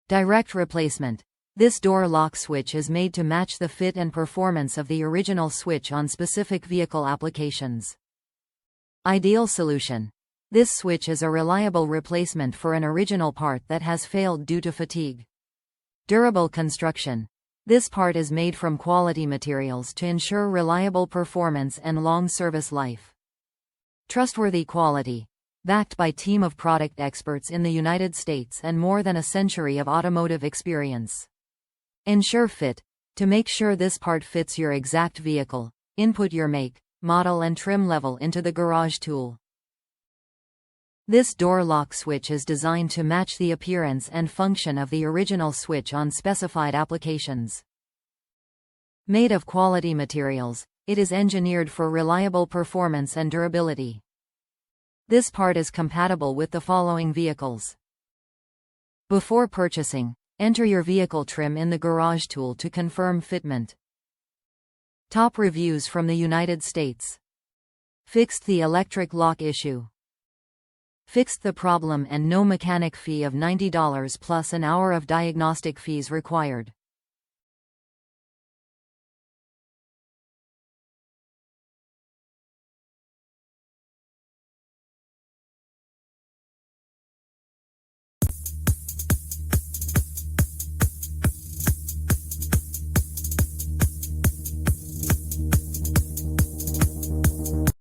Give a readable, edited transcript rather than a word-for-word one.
Direct replacement. This door lock switch is made to match the fit and performance of the original switch on specific vehicle applications. Ideal solution. This switch is a reliable replacement for an original part that has failed due to fatigue. Durable construction. This part is made from quality materials to ensure reliable performance and long service life. Trustworthy quality. Backed by a team of product experts in the United States and more than a century of automotive experience. Ensure fit. To make sure this part fits your exact vehicle, input your make, model and trim level into the garage tool. This door lock switch is designed to match the appearance and function of the original switch on specified applications. Made of quality materials, it is engineered for reliable performance and durability. This part is compatible with the following vehicles. Before purchasing, enter your vehicle trim in the garage tool to confirm fitment. Top reviews from the United States. Fixed the electric lock issue. Fixed the problem and no mechanic fee of $90 plus an hour of diagnostic fees required.